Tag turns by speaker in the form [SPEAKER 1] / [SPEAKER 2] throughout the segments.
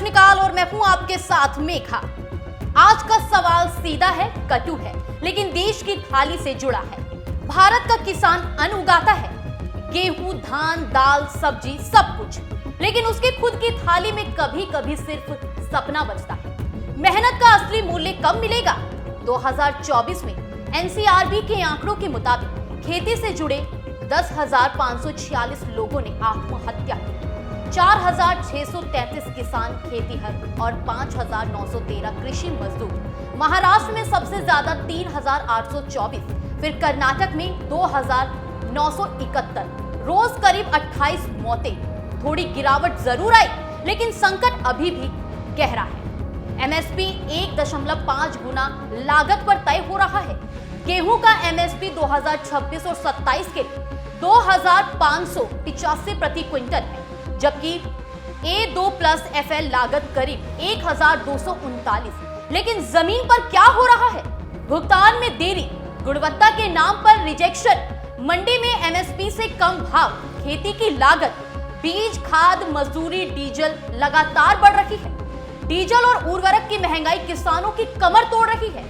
[SPEAKER 1] प्रश्नकाल और मैं हूं आपके साथ मेघा। आज का सवाल सीधा है, कटु है, लेकिन देश की थाली से जुड़ा है। भारत का किसान अन्न उगाता है, गेहूं, धान, दाल, सब्जी, सब कुछ, लेकिन उसके खुद की थाली में कभी कभी सिर्फ सपना बचता है। मेहनत का असली मूल्य कब मिलेगा? 2024 में एनसीआरबी के आंकड़ों के मुताबिक खेती से जुड़े 10,546 लोगों ने आत्महत्या की। 4,633 किसान खेतीहर और 5,913 कृषि मजदूर। महाराष्ट्र में सबसे ज्यादा 3,824, फिर कर्नाटक में 2,971। रोज करीब 28 मौतें। थोड़ी गिरावट जरूर आई, लेकिन संकट अभी भी गहरा है। एमएसपी 1.5 गुना लागत पर तय हो रहा है। गेहूं का एमएसपी 2026 और 27 के लिए 2,585 प्रति क्विंटल है, जबकि A2+FL लागत करीब 1,239। लेकिन जमीन पर क्या हो रहा है? भुगतान में देरी, गुणवत्ता के नाम पर रिजेक्शन, मंडी में एमएसपी से कम भाव, खेती की लागत, बीज, खाद, मजदूरी, डीजल लगातार बढ़ रही है। डीजल और उर्वरक की महंगाई किसानों की कमर तोड़ रही है।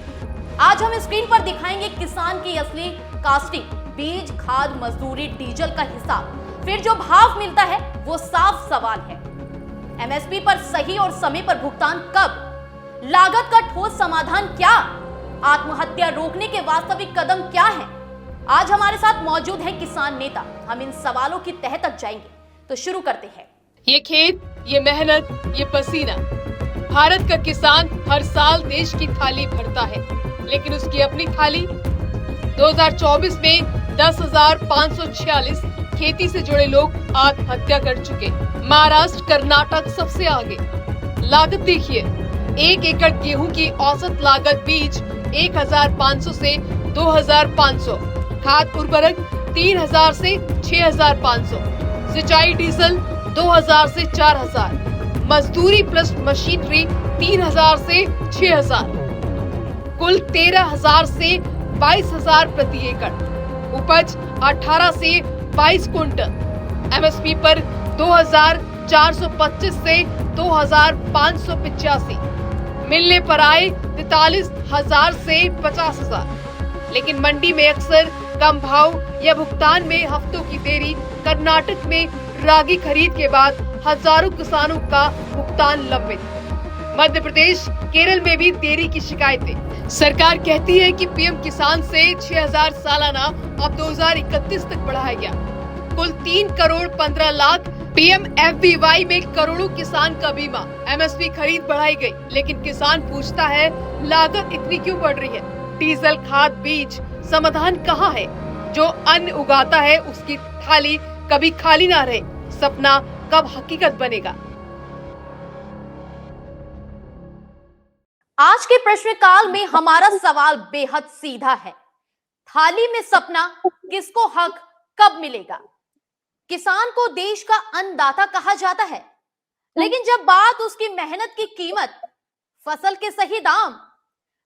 [SPEAKER 1] आज हम स्क्रीन पर दिखाएंगे किसान की असली कास्टिंग, बीज, खाद, मजदूरी, डीजल का हिसाब, फिर जो भाव मिलता है वो साफ सवाल है। एमएसपी पर सही और समय पर भुगतान कब? लागत का ठोस समाधान क्या? आत्महत्या रोकने के वास्तविक कदम क्या हैं? आज हमारे साथ मौजूद है किसान नेता। हम इन सवालों की तह तक जाएंगे, तो शुरू करते हैं।
[SPEAKER 2] ये खेत, ये मेहनत, ये पसीना, भारत का किसान हर साल देश की थाली भरता है, लेकिन उसकी अपनी थाली 2024 में 10,546 खेती से जुड़े लोग आत्महत्या कर चुके। महाराष्ट्र, कर्नाटक सबसे आगे। लागत देखिए, 1 एकड़ गेहूं की औसत लागत बीज 1,500 से 2,500, खाद उर्वरक 3,000 से 6,500, सिंचाई डीजल 2,000 से 4,000, मजदूरी प्लस मशीनरी 3,000 से 6,000, कुल 13,000 से 22,000 प्रति एकड़, उपज 18 से 22 कुंटल, एमएसपी पर 2,425 से 2,585, मिलने पर आए 43,000 से 50,000। लेकिन मंडी में अक्सर कम भाव या भुगतान में हफ्तों की देरी। कर्नाटक में रागी खरीद के बाद हजारों किसानों का भुगतान लंबित। मध्य प्रदेश, केरल में भी देरी की शिकायतें। सरकार कहती है कि पीएम किसान से 6,000 सालाना अब 2031 तक बढ़ाया गया। कुल 3 करोड़ 15 लाख। PMFBY में करोड़ों किसान का बीमा। एमएसपी खरीद बढ़ाई गई, लेकिन किसान पूछता है लागत इतनी क्यों बढ़ रही है? डीजल, खाद, बीज, समाधान कहाँ है? जो अन्न उगाता है उसकी थाली कभी खाली ना रहे। सपना कब हकीकत बनेगा?
[SPEAKER 1] आज के प्रश्नकाल में हमारा सवाल बेहद सीधा है। थाली में सपना किसको हक कब मिलेगा? किसान को देश का अन्नदाता कहा जाता है, लेकिन जब बात उसकी मेहनत की कीमत, फसल के सही दाम,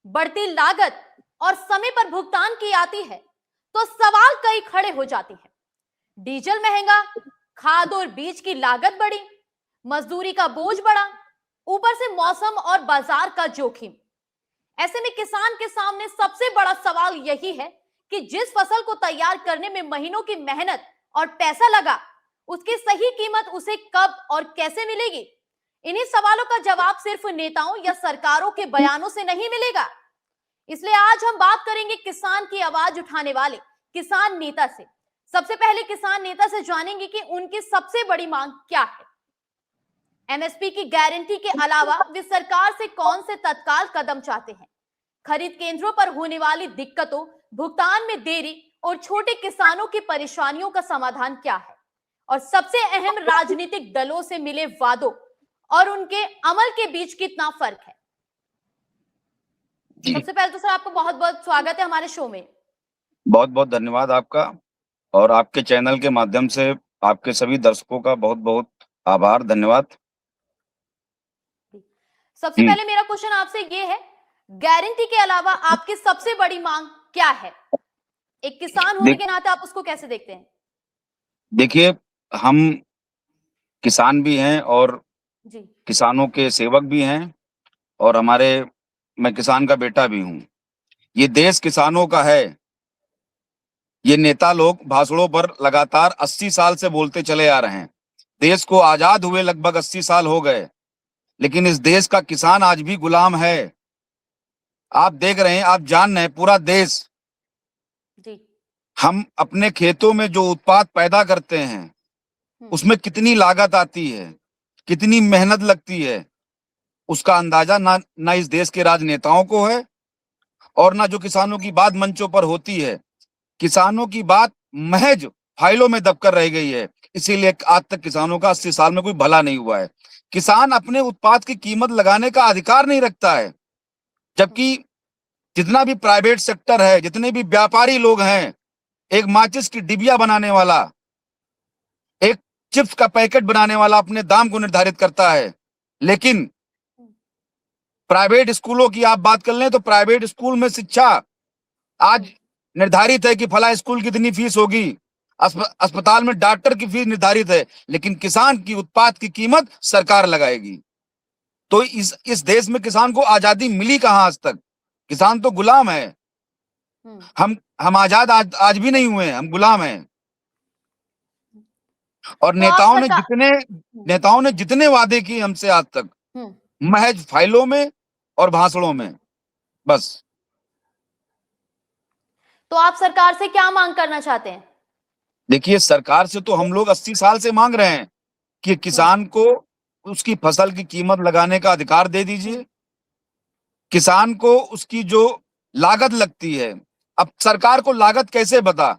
[SPEAKER 1] बढ़ती लागत और समय पर भुगतान की आती है, तो सवाल कई खड़े हो जाते हैं। डीजल महंगा, खाद और बीज की लागत बढ़ी, मजदूरी का बोझ बढ़ा, ऊपर से मौसम और बाजार का जोखिम। ऐसे में किसान के सामने सबसे बड़ा सवाल यही है कि जिस फसल को तैयार करने में महीनों की मेहनत और पैसा लगा, उसकी सही कीमत उसे कब और कैसे मिलेगी? इन्हीं सवालों का जवाब सिर्फ नेताओं या सरकारों के बयानों से नहीं मिलेगा। इसलिए आज हम बात करेंगे किसान की आवाज उठाने वाले किसान नेता से। सबसे पहले किसान नेता से जानेंगे कि उनकी सबसे बड़ी मांग क्या है। एमएसपी की गारंटी के अलावा वे सरकार से कौन से तत्काल कदम चाहते हैं? खरीद केंद्रों पर होने वाली दिक्कतों, भुगतान में देरी और छोटे किसानों की परेशानियों का समाधान क्या है? और सबसे अहम, राजनीतिक दलों से मिले वादों और उनके अमल के बीच कितना फर्क है? सबसे पहले तो सर आपको बहुत बहुत स्वागत है हमारे शो में।
[SPEAKER 3] बहुत बहुत धन्यवाद आपका, और आपके चैनल के माध्यम से आपके सभी दर्शकों का बहुत बहुत आभार, धन्यवाद।
[SPEAKER 1] सबसे पहले मेरा क्वेश्चन आपसे ये है, गारंटी के अलावा आपकी सबसे बड़ी मांग क्या है? एक किसान होने के नाते आप उसको कैसे देखते हैं?
[SPEAKER 3] देखिए, हम किसान भी हैं और
[SPEAKER 1] जी।
[SPEAKER 3] किसानों के सेवक भी हैं और मैं किसान का बेटा भी हूँ। ये देश किसानों का है। ये नेता लोग भाषणों पर लगातार 80 साल से बोलते चले आ रहे हैं। देश को आजाद हुए लगभग 80 साल हो गए, लेकिन इस देश का किसान आज भी गुलाम है। आप देख रहे हैं, आप जान रहे हैं, पूरा देश,
[SPEAKER 1] जी।
[SPEAKER 3] हम अपने खेतों में जो उत्पाद पैदा करते हैं, उसमें कितनी लागत आती है, कितनी मेहनत लगती है, उसका अंदाजा ना इस देश के राजनेताओं को है और ना जो किसानों की बात मंचों पर होती है। किसानों की बात महज फाइलों में दबकर रह गई है। इसीलिए आज तक किसानों का 80 साल में कोई भला नहीं हुआ है। किसान अपने उत्पाद की कीमत लगाने का अधिकार नहीं रखता है, जबकि जितना भी प्राइवेट सेक्टर है, जितने भी व्यापारी लोग हैं, एक माचिस की डिबिया बनाने वाला, एक चिप्स का पैकेट बनाने वाला अपने दाम को निर्धारित करता है। लेकिन प्राइवेट स्कूलों की आप बात कर लें तो प्राइवेट स्कूल में शिक्षा आज निर्धारित है कि फला स्कूल की इतनी फीस होगी, अस्पताल में डॉक्टर की फीस निर्धारित है, लेकिन किसान की उत्पाद की कीमत सरकार लगाएगी। तो इस देश में किसान को आजादी मिली कहां आज तक? किसान तो गुलाम है। हम आजाद आज भी नहीं हुए हैं, हम गुलाम हैं। और
[SPEAKER 1] तो
[SPEAKER 3] नेताओं ने जितने वादे किए हमसे आज तक, महज फाइलों में और भाषणों में, बस।
[SPEAKER 1] तो आप सरकार से क्या मांग करना चाहते हैं?
[SPEAKER 3] देखिए, सरकार से तो हम लोग 80 साल से मांग रहे हैं कि किसान को उसकी फसल की कीमत लगाने का अधिकार दे दीजिए। किसान को उसकी जो लागत लगती है, अब सरकार को लागत कैसे बता?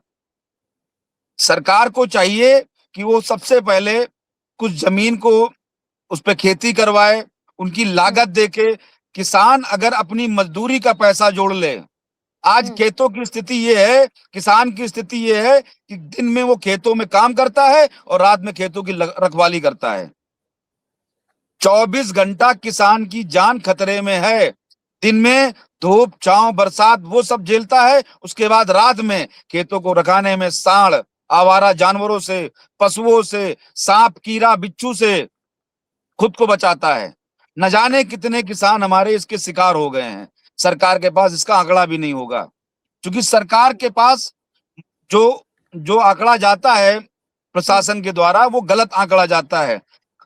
[SPEAKER 3] सरकार को चाहिए कि वो सबसे पहले कुछ जमीन को उस पे खेती करवाए, उनकी लागत देके किसान अगर अपनी मजदूरी का पैसा जोड़ ले। आज खेतों की स्थिति ये है, किसान की स्थिति ये है कि दिन में वो खेतों में काम करता है और रात में खेतों की रखवाली करता है। 24 घंटा किसान की जान खतरे में है। दिन में धूप, छांव, बरसात वो सब झेलता है, उसके बाद रात में खेतों को रखाने में सांड, आवारा जानवरों से, पशुओं से, सांप, कीड़ा, बिच्छू से खुद को बचाता है। न जाने कितने किसान हमारे इसके शिकार हो गए हैं। सरकार के पास इसका आंकड़ा भी नहीं होगा, क्योंकि सरकार के पास जो जो आंकड़ा जाता है प्रशासन के द्वारा, वो गलत आंकड़ा जाता है।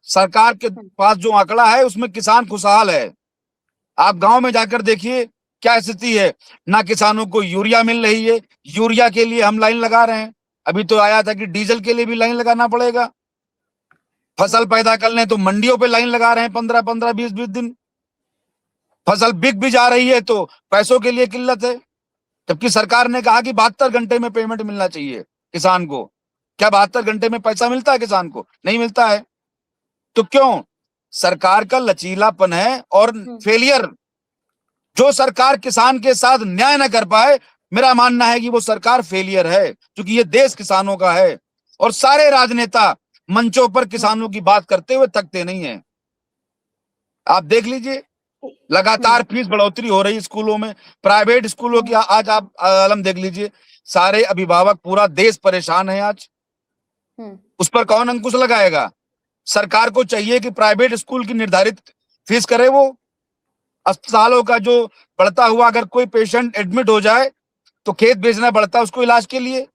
[SPEAKER 3] सरकार के पास जो आंकड़ा है उसमें किसान खुशहाल है। आप गांव में जाकर देखिए क्या स्थिति है। ना किसानों को यूरिया मिल रही है, यूरिया के लिए हम लाइन लगा रहे हैं। अभी तो आया था कि डीजल के लिए भी लाइन लगाना पड़ेगा। फसल पैदा कर लें तो मंडियों पे लाइन लगा रहे हैं 15-15, 20-20 दिन। फसल बिक भी जा रही है तो पैसों के लिए किल्लत है, जबकि सरकार ने कहा कि 72 घंटे में पेमेंट मिलना चाहिए किसान को। क्या 72 घंटे में पैसा मिलता है किसान को? नहीं मिलता है। तो क्यों? सरकार का लचीलापन है और फेलियर। जो सरकार किसान के साथ न्याय न कर पाए, मेरा मानना है कि वो सरकार फेलियर है, क्योंकि ये देश किसानों का है और सारे राजनेता मंचों पर किसानों की बात करते हुए थकते नहीं है। आप देख लीजिए, लगातार फीस बढ़ोतरी हो रही स्कूलों में, प्राइवेट स्कूलों की आज आप आलम देख लीजिए। सारे अभिभावक, पूरा देश परेशान है आज। उस पर कौन अंकुश लगाएगा? सरकार को चाहिए कि प्राइवेट स्कूल की निर्धारित फीस करे। वो अस्पतालों का जो बढ़ता हुआ, अगर कोई पेशेंट एडमिट हो जाए तो खेत बेचना पड़ता है उसको इलाज के लिए।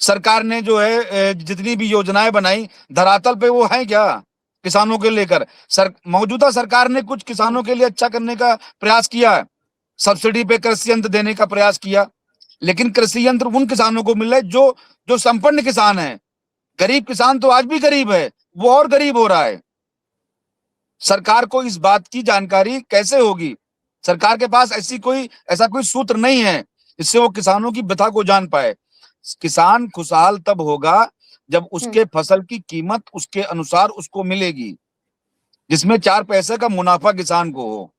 [SPEAKER 3] सरकार ने जो है जितनी भी योजनाएं बनाई, धरातल पे वो है क्या किसानों के लेकर? मौजूदा सरकार ने कुछ किसानों के लिए अच्छा करने का प्रयास किया है। सब्सिडी पे कृषि यंत्र देने का प्रयास किया, लेकिन कृषि यंत्र उन किसानों को मिल रहे जो संपन्न किसान है। गरीब किसान तो आज भी गरीब है, वो और गरीब हो रहा है। सरकार को इस बात की जानकारी कैसे होगी? सरकार के पास ऐसा कोई सूत्र नहीं है जिससे वो किसानों की व्यथा को जान पाए। किसान खुशहाल तब होगा जब उसके फसल की कीमत उसके अनुसार उसको मिलेगी, जिसमें 4 पैसे का मुनाफा किसान को हो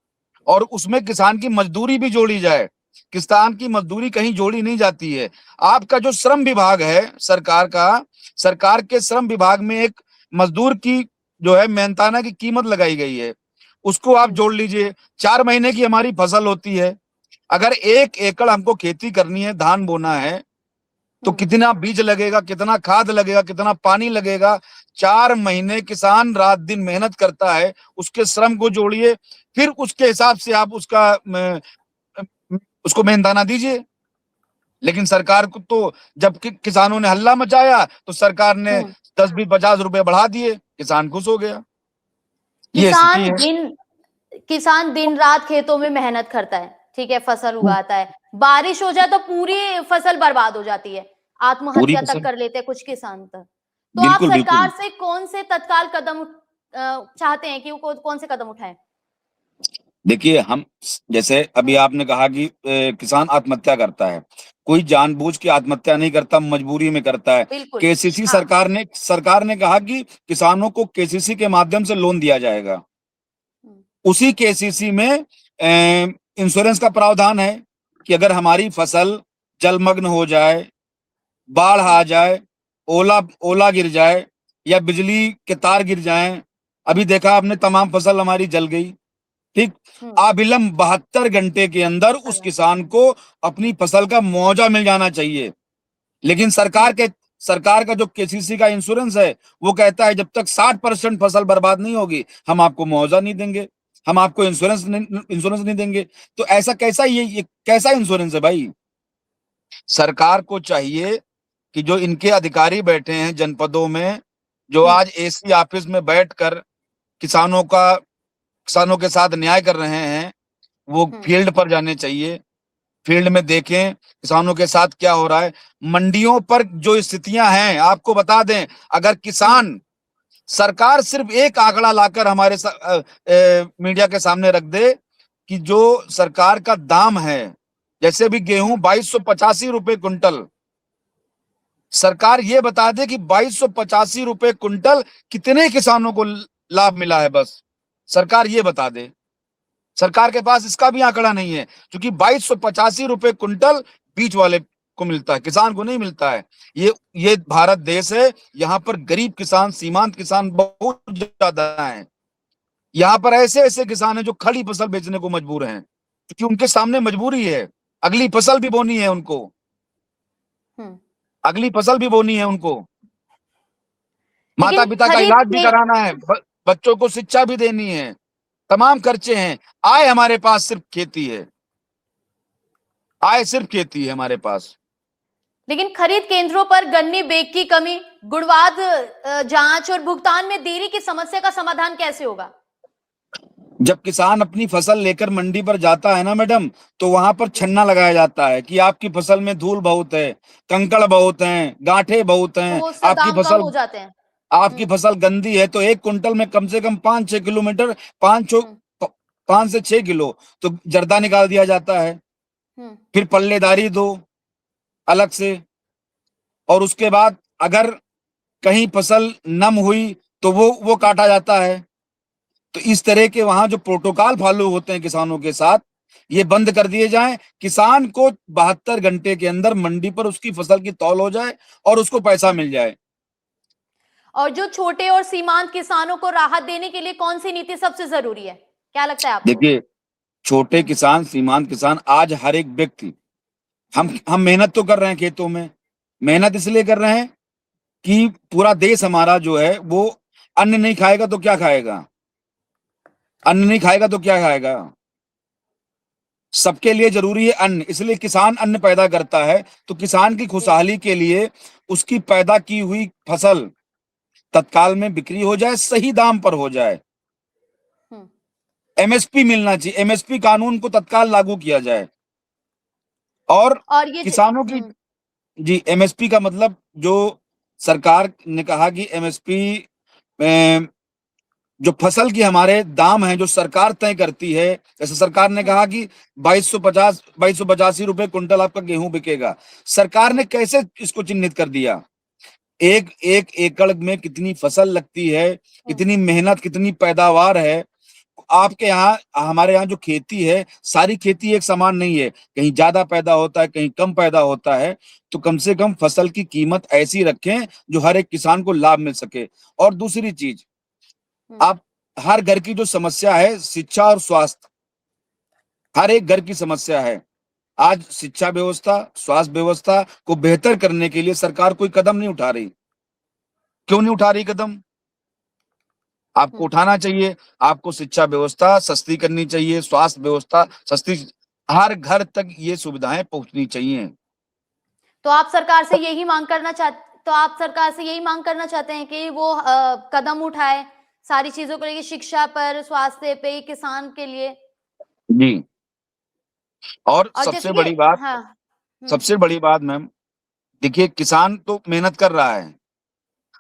[SPEAKER 3] और उसमें किसान की मजदूरी भी जोड़ी जाए। किसान की मजदूरी कहीं जोड़ी नहीं जाती है। आपका जो श्रम विभाग है सरकार के श्रम विभाग में एक मजदूर की जो है मेहनताना की कीमत लगाई गई है, उसको आप जोड़ लीजिए। 4 महीने की हमारी फसल होती है। अगर 1 एकड़ हमको खेती करनी है, धान बोना है, तो कितना बीज लगेगा, कितना खाद लगेगा, कितना पानी लगेगा। 4 महीने किसान रात दिन मेहनत करता है, उसके श्रम को जोड़िए, फिर उसके हिसाब से आप उसको मेहनताना दीजिए। लेकिन सरकार को तो जब किसानों ने हल्ला मचाया तो सरकार ने 10 20 50 रुपए बढ़ा दिए, किसान खुश हो गया। ये स्थिति है।
[SPEAKER 1] किसान दिन रात खेतों में मेहनत करता है, ठीक है, फसल उगाता है, बारिश हो जाए तो पूरी फसल बर्बाद हो जाती है, आत्महत्या तक कर लेते हैं कुछ किसान तक। तो आप
[SPEAKER 3] बिल्कुल,
[SPEAKER 1] सरकार
[SPEAKER 3] बिल्कुल।
[SPEAKER 1] से कौन से तत्काल कदम चाहते हैं कि वो कौन से कदम उठाएं?
[SPEAKER 3] देखिए, हम जैसे अभी आपने कहा कि किसान आत्महत्या करता है, कोई जानबूझ के आत्महत्या नहीं करता, मजबूरी में करता है।
[SPEAKER 1] बिल्कुल।
[SPEAKER 3] केसीसी
[SPEAKER 1] हाँ।
[SPEAKER 3] सरकार ने कहा कि किसानों को केसीसी के माध्यम से लोन दिया जाएगा। उसी केसीसी में इंश्योरेंस का प्रावधान है कि अगर हमारी फसल जलमग्न हो जाए, बाढ़ आ जाए, ओला गिर जाए या बिजली के तार गिर जाएं, अभी देखा आपने तमाम फसल हमारी जल गई, ठीक, अविलंब 72 घंटे के अंदर उस किसान को अपनी फसल का मुआवजा मिल जाना चाहिए। लेकिन सरकार का जो केसीसी का इंश्योरेंस है वो कहता है जब तक 60% फसल बर्बाद नहीं होगी हम आपको मुआवजा नहीं देंगे, हम आपको इंश्योरेंस नहीं देंगे। तो ऐसा कैसा ये कैसा इंश्योरेंस है भाई? सरकार को चाहिए कि जो इनके अधिकारी बैठे हैं जनपदों में, जो आज एसी ऑफिस में बैठकर किसानों के साथ न्याय कर रहे हैं, वो फील्ड पर जाने चाहिए, फील्ड में देखें किसानों के साथ क्या हो रहा है। मंडियों पर जो स्थितियां हैं आपको बता दें, अगर किसान, सरकार सिर्फ एक आंकड़ा लाकर हमारे मीडिया के सामने रख दे कि जो सरकार का दाम है, जैसे अभी गेहूं 2285 रुपए कुंटल, सरकार ये बता दे कि 2285 रुपए कुंटल कितने किसानों को लाभ मिला है, बस सरकार ये बता दे। सरकार के पास इसका भी आंकड़ा नहीं है, क्योंकि 2285 रुपए कुंटल बीच वाले को मिलता है, किसान को नहीं मिलता है। ये भारत देश है, यहाँ पर गरीब किसान, सीमांत किसान बहुत ज्यादा हैं। यहाँ पर ऐसे ऐसे किसान हैं जो खड़ी फसल बेचने को मजबूर हैं, क्योंकि उनके सामने मजबूरी है, अगली फसल भी बोनी है उनको, अगली फसल भी बोनी है उनको, माता पिता का इलाज भी कराना है, बच्चों को शिक्षा भी देनी है, तमाम खर्चे हैं। आय हमारे पास सिर्फ खेती है, आय सिर्फ खेती है हमारे पास।
[SPEAKER 1] लेकिन खरीद केंद्रों पर गन्ने बैग की कमी, गुणवत्ता जांच और भुगतान में देरी की समस्या का समाधान कैसे होगा?
[SPEAKER 3] जब किसान अपनी फसल लेकर मंडी पर जाता है ना मैडम, तो वहां पर छन्ना लगाया जाता है कि आपकी फसल में धूल बहुत है, कंकड़ बहुत हैं, गांठे बहुत हैं,
[SPEAKER 1] तो
[SPEAKER 3] आपकी फसल गंदी है, तो 1 कुंटल में कम से कम 5-6 किलोमीटर 5 से 6 किलो तो जर्दा निकाल दिया जाता है। फिर पल्लेदारी दो अलग से, और उसके बाद अगर कहीं फसल नम हुई तो वो काटा जाता है। तो इस तरह के वहां जो प्रोटोकॉल फॉलो होते हैं किसानों के साथ, ये बंद कर दिए जाएं। किसान को 72 घंटे के अंदर मंडी पर उसकी फसल की तौल हो जाए और उसको पैसा मिल जाए।
[SPEAKER 1] और जो छोटे और सीमांत किसानों को राहत देने के लिए कौन सी नीति सबसे जरूरी है, क्या लगता है आपको?
[SPEAKER 3] देखिए, छोटे किसान, सीमांत किसान, आज हर एक व्यक्ति, हम मेहनत तो कर रहे हैं खेतों में, मेहनत इसलिए कर रहे हैं कि पूरा देश हमारा जो है वो अन्न नहीं खाएगा तो क्या खाएगा, अन्न नहीं खाएगा तो क्या खाएगा, सबके लिए जरूरी है अन्न, इसलिए किसान अन्न पैदा करता है। तो किसान की खुशहाली के लिए उसकी पैदा की हुई फसल तत्काल में बिक्री हो जाए, सही दाम पर हो जाए, एमएसपी मिलना चाहिए, एमएसपी कानून को तत्काल लागू किया जाए। और ये किसानों की जी, एमएसपी का मतलब जो सरकार ने कहा कि एमएसपी जो फसल की हमारे दाम हैं जो सरकार तय करती है, जैसे सरकार ने कहा कि 2285 रुपए कुंटल आपका गेहूं बिकेगा। सरकार ने कैसे इसको चिन्हित कर दिया? एक एकड़ में कितनी फसल लगती है, कितनी मेहनत, कितनी पैदावार है। आपके यहाँ, हमारे यहाँ जो खेती है, सारी खेती एक समान नहीं है, कहीं ज्यादा पैदा होता है, कहीं कम पैदा होता है। तो कम से कम फसल की कीमत ऐसी रखें जो हर एक किसान को लाभ मिल सके। और दूसरी चीज, आप हर घर की जो समस्या है, शिक्षा और स्वास्थ्य, हर एक घर की समस्या है। आज शिक्षा व्यवस्था, स्वास्थ्य व्यवस्था को बेहतर करने के लिए सरकार कोई कदम नहीं उठा रही। क्यों नहीं उठा रही कदम? आपको उठाना चाहिए। आपको शिक्षा व्यवस्था सस्ती करनी चाहिए, स्वास्थ्य व्यवस्था सस्ती, हर घर तक ये सुविधाएं पहुंचनी चाहिए।
[SPEAKER 1] तो आप सरकार से यही मांग करना चाहते हैं कि वो कदम उठाए सारी चीजों को लेकर, शिक्षा पर, स्वास्थ्य पे, किसान के लिए।
[SPEAKER 3] जी। और
[SPEAKER 1] और
[SPEAKER 3] सबसे
[SPEAKER 1] जैसे कि
[SPEAKER 3] बड़ी बात,
[SPEAKER 1] हाँ,
[SPEAKER 3] सबसे बड़ी बात मैम, देखिए किसान तो मेहनत कर रहा है।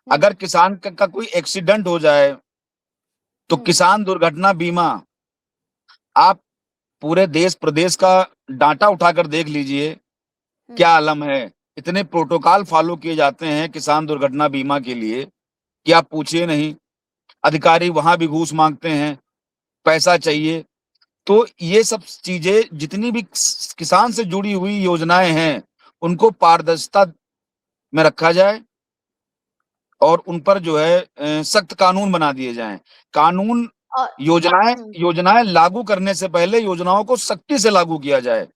[SPEAKER 3] अगर किसान का कोई एक्सीडेंट हो जाए तो किसान दुर्घटना बीमा, आप पूरे देश प्रदेश का डाटा उठाकर देख लीजिए, क्या आलम है। इतने प्रोटोकॉल फॉलो किए जाते हैं किसान दुर्घटना बीमा के लिए कि आप पूछिए नहीं। अधिकारी वहां भी घूस मांगते हैं, पैसा चाहिए। तो ये सब चीजें, जितनी भी किसान से जुड़ी हुई योजनाएं हैं, उनको पारदर्शिता में रखा जाए और उन पर जो है सख्त कानून बना दिए जाएं। कानून,
[SPEAKER 1] और
[SPEAKER 3] योजनाएं लागू करने से पहले योजनाओं को सख्ती से लागू किया जाए।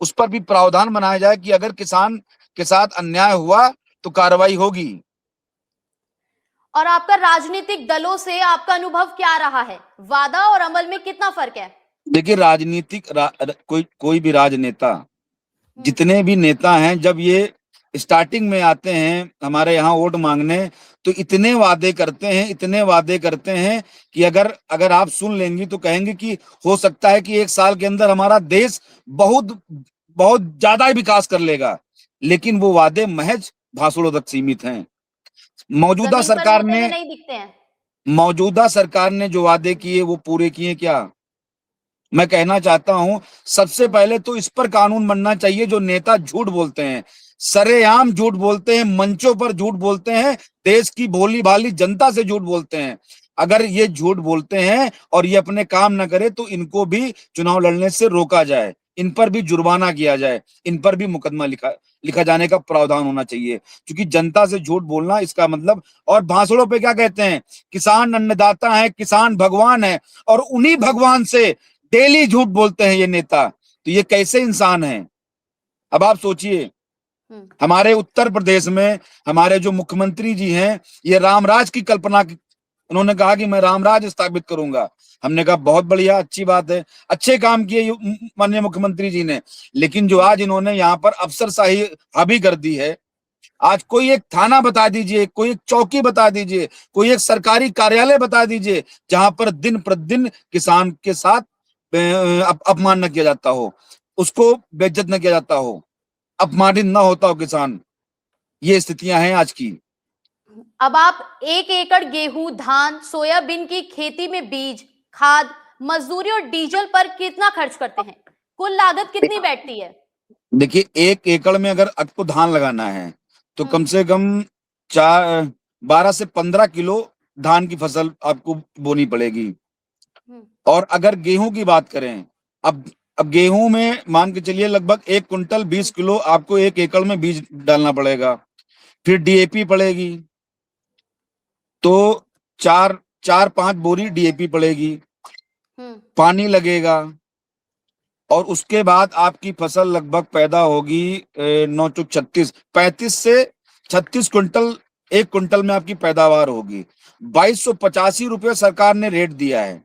[SPEAKER 3] उस पर भी प्रावधान बनाया जाए कि अगर किसान के साथ अन्याय हुआ तो कार्रवाई होगी।
[SPEAKER 1] और आपका राजनीतिक दलों से आपका अनुभव क्या रहा है? वादा और अमल में कितना फर्क है?
[SPEAKER 3] देखिए राजनीतिक कोई भी राजनेता, जितने भी नेता हैं, जब ये स्टार्टिंग में आते हैं हमारे यहाँ वोट मांगने, तो इतने वादे करते हैं कि अगर आप सुन लेंगी तो कहेंगे कि हो सकता है कि 1 साल के अंदर हमारा देश बहुत बहुत ज्यादा विकास कर लेगा। लेकिन वो वादे महज भाषणों तक सीमित हैं। मौजूदा
[SPEAKER 1] जमीन पर
[SPEAKER 3] सरकार
[SPEAKER 1] होते हुए
[SPEAKER 3] ने
[SPEAKER 1] नहीं दिखते हैं।
[SPEAKER 3] मौजूदा सरकार ने जो वादे किए वो पूरे किए क्या? मैं कहना चाहता हूं, सबसे पहले तो इस पर कानून बनना चाहिए। जो नेता झूठ बोलते हैं, सरेआम झूठ बोलते हैं, मंचों पर झूठ बोलते हैं, देश की भोली भाली जनता से झूठ बोलते हैं, अगर ये झूठ बोलते हैं और ये अपने काम न करे तो इनको भी चुनाव लड़ने से रोका जाए, इन पर भी जुर्माना किया जाए, इन पर भी मुकदमा लिखा जाने का प्रावधान होना चाहिए। क्योंकि जनता से झूठ बोलना, इसका मतलब, और भाषणों पे क्या कहते हैं, किसान अन्नदाता है, किसान भगवान है, और उन्हीं भगवान से डेली झूठ बोलते हैं ये नेता। तो ये कैसे इंसान हैं? अब आप सोचिए, हमारे उत्तर प्रदेश में हमारे जो मुख्यमंत्री जी हैं, ये रामराज की कल्पना, उन्होंने कहा कि मैं रामराज स्थापित करूंगा। हमने कहा बहुत बढ़िया, अच्छी बात है, अच्छे काम किए माननीय मुख्यमंत्री जी ने। लेकिन जो आज इन्होंने यहाँ पर अफसरशाही हावी कर दी है, आज कोई एक थाना बता दीजिए, कोई एक चौकी बता दीजिए, कोई एक सरकारी कार्यालय बता दीजिए जहां पर दिन प्रतिदिन किसान के साथ अपमान न किया जाता हो, उसको बेइज्जत न किया जाता हो, अपमानित न होता हो किसान। ये स्थितियां हैं आज की।
[SPEAKER 1] अब आप 1 एकड़ गेहूं, धान, सोयाबीन की खेती में बीज, खाद, मजदूरी और डीजल पर कितना खर्च करते हैं? कुल लागत कितनी बैठती है?
[SPEAKER 3] देखिए 1 एकड़ में अगर आपको धान लगाना है तो कम से कम 12 से 15 किलो धान की फसल आपको बोनी पड़ेगी। और अगर गेहूं की बात करें, अब गेहूं में मान के चलिए लगभग 1 कुंटल 20 किलो आपको 1 एकड़ में बीज डालना पड़ेगा। फिर डीएपी पड़ेगी, तो 4-5 बोरी डीएपी पड़ेगी, पानी लगेगा, और उसके बाद आपकी फसल लगभग पैदा होगी 9 चौक 36, 35 से 36 कुंटल 1 कुंटल में आपकी पैदावार होगी। 2285 रुपये सरकार ने रेट दिया है,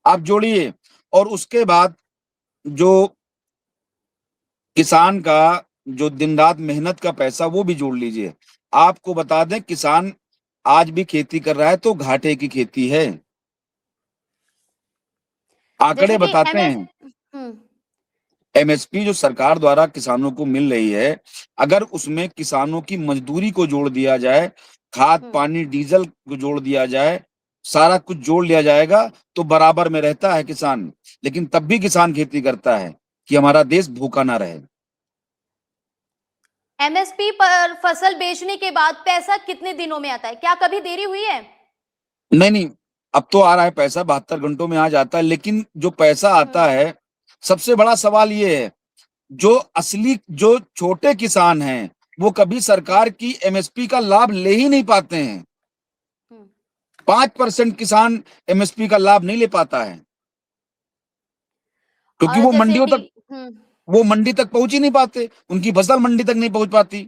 [SPEAKER 3] आप जोड़िए। और उसके बाद जो किसान का जो दिन रात मेहनत का पैसा, वो भी जोड़ लीजिए। आपको बता दें, किसान आज भी खेती कर रहा है तो घाटे की खेती है, आंकड़े बताते हैं। एमएसपी जो सरकार द्वारा किसानों को मिल रही है, अगर उसमें किसानों की मजदूरी को जोड़ दिया जाए, खाद पानी डीजल को जोड़ दिया जाए, सारा कुछ जोड़ लिया जाएगा तो बराबर में रहता है किसान। लेकिन तब भी किसान खेती करता है कि हमारा देश भूखा ना रहे।
[SPEAKER 1] एमएसपी पर फसल बेचने के बाद पैसा कितने दिनों में आता है? क्या कभी देरी हुई है?
[SPEAKER 3] नहीं, अब तो आ रहा है पैसा, 72 घंटों में आ जाता है। लेकिन जो पैसा आता है, सबसे बड़ा सवाल ये है, जो छोटे किसान हैं वो कभी सरकार की एमएसपी का लाभ ले ही नहीं पाते हैं। 5% किसान एमएसपी का लाभ नहीं ले पाता है, क्योंकि वो मंडी तक पहुंच ही नहीं पाते, उनकी फसल मंडी तक नहीं पहुंच पाती,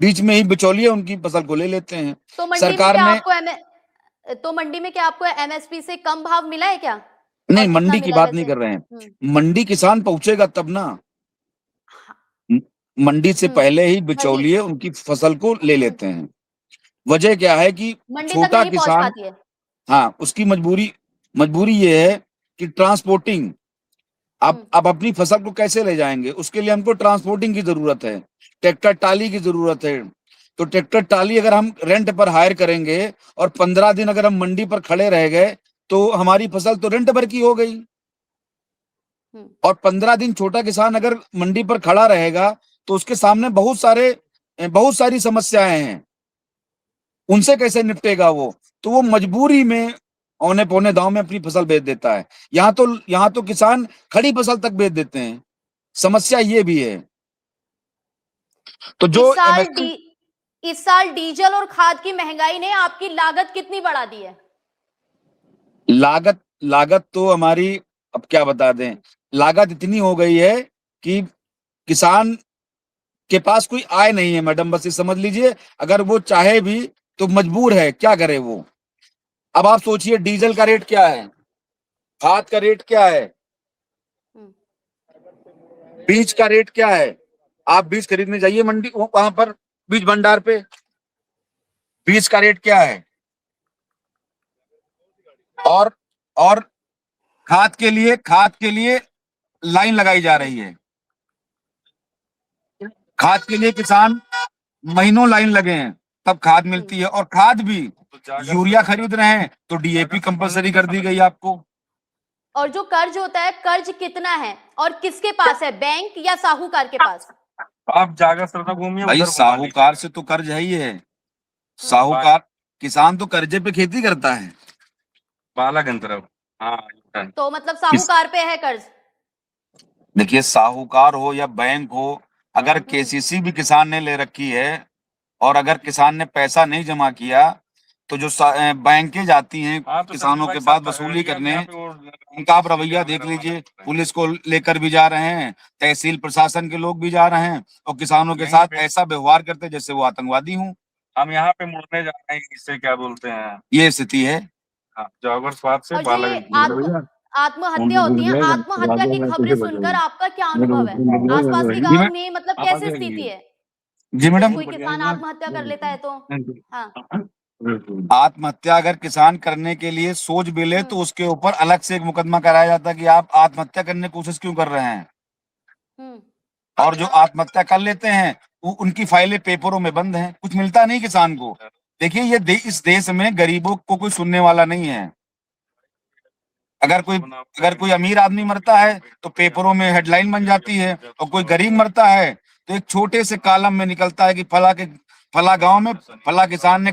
[SPEAKER 3] बीच में ही बिचौलिए उनकी फसल को ले लेते हैं।
[SPEAKER 1] तो मंडी
[SPEAKER 3] सरकार
[SPEAKER 1] में
[SPEAKER 3] ने
[SPEAKER 1] आपको तो मंडी में क्या आपको एमएसपी से कम भाव मिला है क्या?
[SPEAKER 3] नहीं,
[SPEAKER 1] और कितना
[SPEAKER 3] मंडी की
[SPEAKER 1] मिला है
[SPEAKER 3] बात नहीं
[SPEAKER 1] वैसे?
[SPEAKER 3] कर रहे हैं। मंडी किसान पहुंचेगा तब ना। म- मंडी से पहले ही
[SPEAKER 1] वही
[SPEAKER 3] बिचौलिए उनकी फसल को ले लेते हैं। वजह क्या है कि
[SPEAKER 1] मंडी तक
[SPEAKER 3] छोटा
[SPEAKER 1] नहीं पहुंच
[SPEAKER 3] किसान,
[SPEAKER 1] पाती है।
[SPEAKER 3] हाँ, उसकी मजबूरी मजबूरी ये है कि ट्रांसपोर्टिंग, अब अपनी फसल को कैसे ले जाएंगे, उसके लिए हमको ट्रांसपोर्टिंग की जरूरत है, ट्रैक्टर टाली की जरूरत है। तो ट्रैक्टर टाली अगर हम रेंट पर हायर करेंगे और 15 दिन अगर हम मंडी पर खड़े रह गए तो हमारी फसल तो रेंट पर की हो गई। और 15 दिन छोटा किसान अगर मंडी पर खड़ा रहेगा तो उसके सामने बहुत सारी समस्याएं हैं, उनसे कैसे निपटेगा वो? तो वो मजबूरी में औने पौने दाव में अपनी फसल बेच देता है। यहाँ तो किसान खड़ी फसल तक बेच देते हैं। समस्या ये भी है। तो जो एमएसपी,
[SPEAKER 1] इस साल डीजल और खाद की महंगाई ने आपकी लागत कितनी बढ़ा दी है?
[SPEAKER 3] लागत तो हमारी, अब क्या बता दें, लागत इतनी हो गई है कि किसान के पास कोई आय नहीं है मैडम, बस ये समझ लीजिए। अगर वो चाहे भी तो मजबूर है, क्या करे वो। अब आप सोचिए डीजल का रेट क्या है, खाद का रेट क्या है, बीज का रेट क्या है। आप बीज खरीदने जाइए मंडी, वहां पर बीज भंडार पे, बीज का रेट क्या है। और खाद के लिए लाइन लगाई जा रही है। खाद के लिए किसान महीनों लाइन लगे हैं तब खाद मिलती है। और खाद भी यूरिया खरीद रहे हैं तो डीएपी कंपलसरी कर दी गई आपको।
[SPEAKER 1] और जो कर्ज होता है, कर्ज कितना है और किसके पास है, बैंक या साहूकार के पास?
[SPEAKER 4] आप जाकर सरदा घूमिए,
[SPEAKER 3] भाई
[SPEAKER 4] उधर
[SPEAKER 3] साहूकार से तो कर्ज है ही है। साहूकार, किसान तो कर्जे पे खेती करता है।
[SPEAKER 4] बालागंज तरफ। हाँ,
[SPEAKER 1] तो मतलब साहूकार पे है कर्ज?
[SPEAKER 3] देखिए साहूकार हो या बैंक हो, अगर केसीसी भी किसान ने ले रखी है और अगर किसान ने पैसा नहीं जमा किया तो जो बैंकें जाती हैं
[SPEAKER 4] आप तो
[SPEAKER 3] किसानों के पास वसूली करने, उनका आप रवैया देख लीजिए। पुलिस को लेकर भी जा रहे हैं, तहसील प्रशासन के लोग भी जा रहे हैं और किसानों के साथ ऐसा व्यवहार करते जैसे वो आतंकवादी हूँ।
[SPEAKER 4] हम यहाँ पे मुड़ने जा रहे हैं, इससे क्या बोलते हैं,
[SPEAKER 3] ये स्थिति है।
[SPEAKER 4] हाँ, जौहर स्वाद से
[SPEAKER 1] और जो ये
[SPEAKER 4] बालागंज।
[SPEAKER 1] आत्महत्या होती है, आत्महत्या की खबरें सुनकर आपका क्या अनुभव है? आसपास के गांव में मतलब कैसी स्थिति है?
[SPEAKER 3] जी मैडम,
[SPEAKER 1] कोई किसान आत्महत्या कर लेता है तो? हाँ।
[SPEAKER 3] आत्महत्या अगर किसान करने के लिए सोच भी ले तो उसके ऊपर अलग से एक मुकदमा कराया जाता है कि आप आत्महत्या करने की कोशिश क्यों कर रहे हैं। और जो आत्महत्या कर लेते हैं उनकी फाइलें पेपरों में बंद हैं, कुछ मिलता नहीं किसान को। देखिए इस देश में गरीबों को कोई सुनने वाला नहीं है। अगर कोई अमीर आदमी मरता है तो पेपरों में हेडलाइन बन जाती है, और कोई गरीब मरता है तो एक छोटे से कॉलम में निकलता है कि फला गांव में फला किसान ने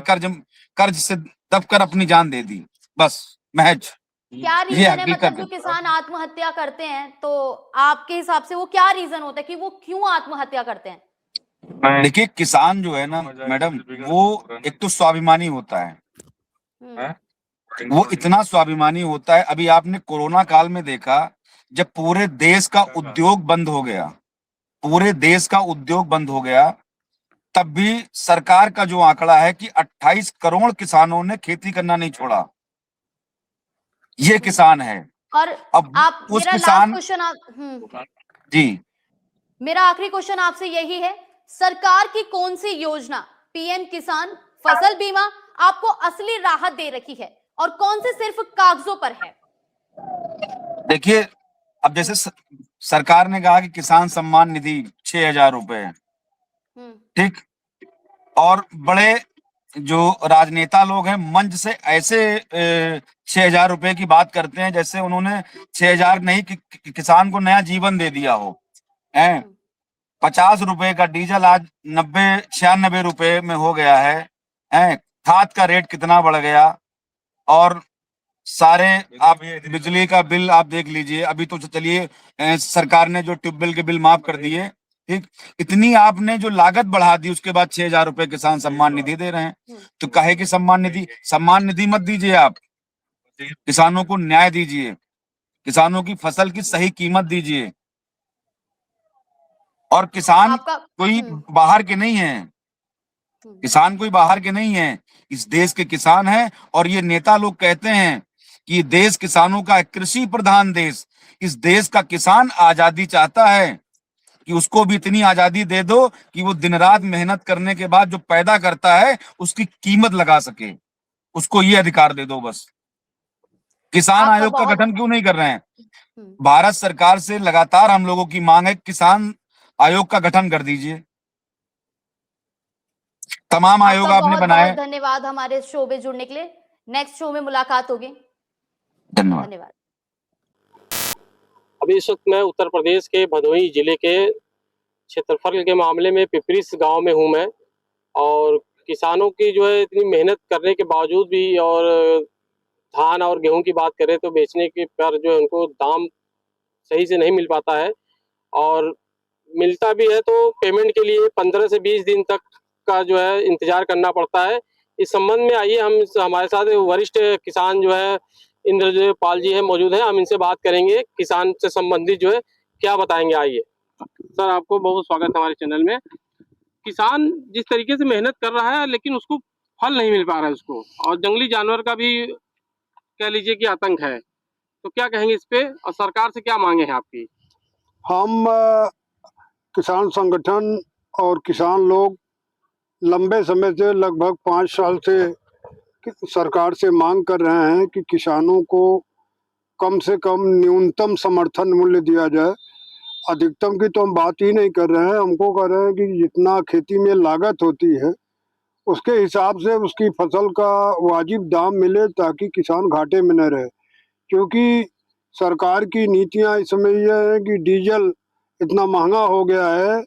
[SPEAKER 3] कर्ज से दबकर अपनी जान दे दी। बस महज
[SPEAKER 1] क्या रीजन है, मतलब जो किसान आत्महत्या करते हैं तो आपके हिसाब से वो क्या रीजन होता है कि वो क्यों आत्महत्या करते हैं?
[SPEAKER 3] देखिए किसान जो है ना मैडम, वो एक तो स्वाभिमानी होता है। वो इतना स्वाभिमानी होता है। अभी आपने कोरोना काल में देखा, जब पूरे देश का उद्योग बंद हो गया, पूरे देश का उद्योग बंद हो गया, तब भी सरकार का जो आंकड़ा है कि 28 करोड़ किसानों ने खेती करना नहीं छोड़ा। ये किसान है।
[SPEAKER 1] और
[SPEAKER 3] अब
[SPEAKER 1] आप,
[SPEAKER 3] उस
[SPEAKER 1] मेरा
[SPEAKER 3] किसान,
[SPEAKER 1] लास्ट क्वेश्चन
[SPEAKER 3] जी
[SPEAKER 1] मेरा आखिरी क्वेश्चन आपसे यही है, सरकार की कौन सी योजना, पीएम किसान फसल बीमा, आपको असली राहत दे रखी है और कौन से सिर्फ कागजों पर है?
[SPEAKER 3] देखिए, अब जैसे सरकार ने कहा कि किसान सम्मान निधि 6,000 रुपए, ठीक, और बड़े जो राजनेता लोग हैं मंच से ऐसे 6,000 रुपए की बात करते हैं जैसे उन्होंने 6,000 नहीं किसान को नया जीवन दे दिया हो। 50 रुपए का डीजल आज 96 रुपए में हो गया है। खाद का रेट कितना बढ़ गया, और सारे आप बिजली का बिल आप देख लीजिए। अभी तो चलिए सरकार ने जो ट्यूबवेल के बिल माफ कर दिए, ठीक, इतनी आपने जो लागत बढ़ा दी, उसके बाद 6,000 रुपए किसान सम्मान निधि दे रहे हैं। तो कहे कि सम्मान निधि मत दीजिए, आप किसानों को न्याय दीजिए, किसानों की फसल की सही कीमत दीजिए। और किसान कोई बाहर के नहीं है, किसान कोई बाहर के नहीं है, इस देश के किसान हैं। और ये नेता लोग कहते हैं कि देश किसानों का है, कृषि प्रधान देश। इस देश का किसान आजादी चाहता है कि उसको भी इतनी आजादी दे दो कि वो दिन रात मेहनत करने के बाद जो पैदा करता है उसकी कीमत लगा सके, उसको ये अधिकार दे दो बस। किसान
[SPEAKER 1] आपका
[SPEAKER 3] आयोग का
[SPEAKER 1] बहुत
[SPEAKER 3] गठन क्यों नहीं कर रहे हैं? भारत सरकार से लगातार हम लोगों की मांग है, किसान आयोग का गठन कर दीजिए। तमाम आयोग
[SPEAKER 1] आपका
[SPEAKER 3] आपने
[SPEAKER 1] बहुत
[SPEAKER 3] बनाए।
[SPEAKER 1] बहुत धन्यवाद हमारे शो में जुड़ने के लिए। नेक्स्ट शो में मुलाकात होगी।
[SPEAKER 3] धन्यवाद।
[SPEAKER 1] धन्यवाद।
[SPEAKER 5] अभी इस वक्त मैं उत्तर प्रदेश के भदोही जिले के क्षेत्रफल के मामले में पिपरिस गांव में हूं मैं। और किसानों की जो है इतनी मेहनत करने के बावजूद भी, और धान और गेहूं की बात करें तो बेचने के पर जो है उनको दाम सही से नहीं मिल पाता है, और मिलता भी है तो पेमेंट के लिए 15 से 20 दिन तक का जो है इंतजार करना पड़ता है। इस संबंध में आइए हमारे साथ वरिष्ठ किसान जो है इंद्रदेव पाल जी है मौजूद हैं, हम इनसे बात करेंगे किसान से संबंधित जो है क्या बताएंगे। आइए सर, आपको बहुत स्वागत है हमारे चैनल में। किसान जिस तरीके से मेहनत कर रहा है लेकिन उसको फल नहीं मिल पा रहा है उसको, और जंगली जानवर का भी कह लीजिए कि आतंक है, तो क्या कहेंगे इस पे, और सरकार से क्या मांगे हैं आपकी?
[SPEAKER 6] हम किसान संगठन और किसान लोग लंबे समय से लगभग 5 साल से सरकार से मांग कर रहे हैं कि किसानों को कम से कम न्यूनतम समर्थन मूल्य दिया जाए। अधिकतम की तो हम बात ही नहीं कर रहे हैं, हमको कह रहे हैं कि जितना खेती में लागत होती है उसके हिसाब से उसकी फसल का वाजिब दाम मिले, ताकि किसान घाटे में न रहे। क्योंकि सरकार की नीतियां इस समय यह है कि डीजल इतना महंगा हो गया है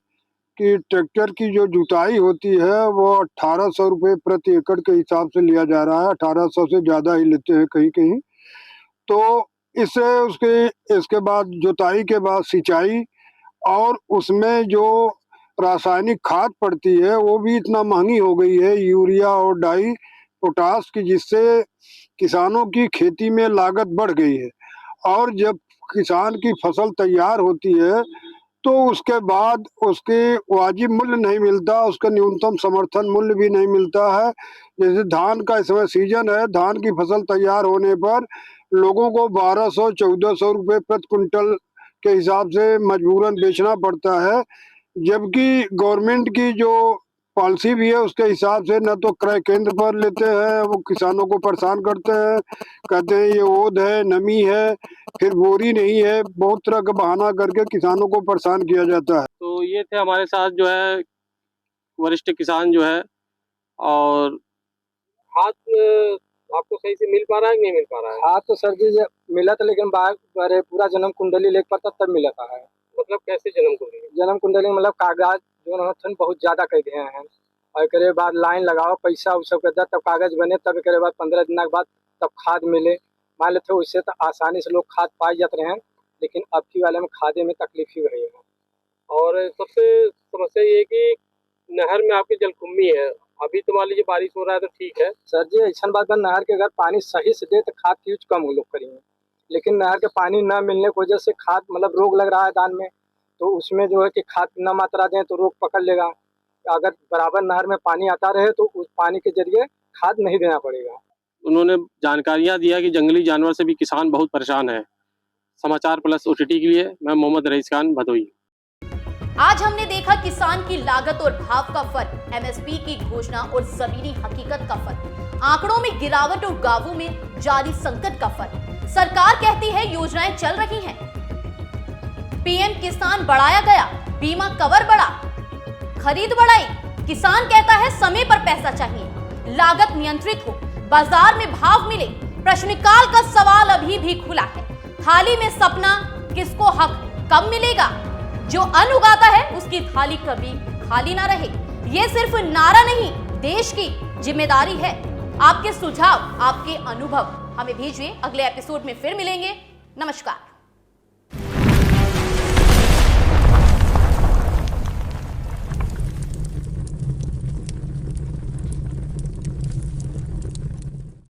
[SPEAKER 6] कि ट्रैक्टर की जो जुताई होती है वो 1800 रुपये प्रति एकड़ के हिसाब से लिया जा रहा है। 1800 से ज़्यादा ही लेते हैं कहीं कहीं। तो इससे इसके बाद जुताई के बाद सिंचाई, और उसमें जो रासायनिक खाद पड़ती है वो भी इतना महंगी हो गई है, यूरिया और डाई पोटास की, जिससे किसानों की खेती में लागत बढ़ गई है। और जब किसान की फसल तैयार होती है तो उसके बाद उसके वाजिब मूल्य नहीं मिलता, उसका न्यूनतम समर्थन मूल्य भी नहीं मिलता है। जैसे धान का इस समय सीजन है, धान की फसल तैयार होने पर लोगों को 1200-1400 रुपये प्रति क्विंटल के हिसाब से मजबूरन बेचना पड़ता है, जबकि गवर्नमेंट की जो पॉलिसी भी है उसके हिसाब से न तो क्रय केंद्र पर लेते हैं, वो किसानों को परेशान करते हैं, कहते हैं ये ओद है, नमी है, फिर बोरी नहीं है, बहुत तरह का बहाना करके किसानों को परेशान किया जाता है।
[SPEAKER 5] तो ये थे हमारे साथ जो है वरिष्ठ किसान जो है। और खाद आपको सही से मिल पा रहा है कि नहीं मिल पा रहा है?
[SPEAKER 7] हाँ तो सर जी मिला था, लेकिन बाहर पूरा जन्म कुंडली लेके पड़ता तब मिला था है।
[SPEAKER 5] मतलब कैसे जन्म कुंडली?
[SPEAKER 7] जन्म कुंडली मतलब कागज जो है बहुत ज्यादा कर दिए हैं, और एक बाद लाइन लगाओ, पैसा उस सब कर तब कागज बने, तब एक बाद 15 दिन के बाद तब खाद मिले। मान लेते उससे तो आसानी से लोग खाद पाए जाते रहे हैं, लेकिन अब की वाले में खादे में तकलीफ ही रही है।
[SPEAKER 5] और सबसे समस्या ये है कि नहर में आपकी जलकुंभी है। अभी तो मान लीजिए बारिश हो रहा है तो ठीक है
[SPEAKER 7] सर जी, ऐसा बात है नहर के अगर पानी सही से दे तो खाद की यूज कम लोग करेंगे, लेकिन नहर के पानी न मिलने की वजह से खाद मतलब रोग लग रहा है धान में, तो उसमें जो है कि खाद न मात्रा दें तो रोग पकड़ लेगा। अगर बराबर नहर में पानी आता रहे तो उस पानी के जरिए खाद नहीं देना पड़ेगा।
[SPEAKER 5] उन्होंने जानकारियां दिया कि जंगली जानवर से भी किसान बहुत परेशान है। समाचार प्लस OTT के लिए मैं मोहम्मद रईस खान, भदोही।
[SPEAKER 1] आज हमने देखा किसान की लागत और भाव का फर्क, MSP की घोषणा और जमीनी हकीकत का फर्क, आंकड़ों में गिरावट और गांवों में जारी संकट का फर्क। सरकार कहती है योजनाएं चल रही हैं, PM किसान बढ़ाया गया, बीमा कवर बढ़ा, खरीद बढ़ाई, किसान कहता है समय पर पैसा चाहिए, लागत नियंत्रित हो, बाजार में भाव मिले। प्रश्नकाल का सवाल अभी भी खुला है। थाली में सपना, किसको हक कब मिलेगा? जो अन्न उगाता है उसकी थाली कभी खाली ना रहे। ये सिर्फ नारा नहीं, देश की जिम्मेदारी है। आपके सुझाव, आपके अनुभव हमें भेजिए। अगले एपिसोड में फिर मिलेंगे। नमस्कार।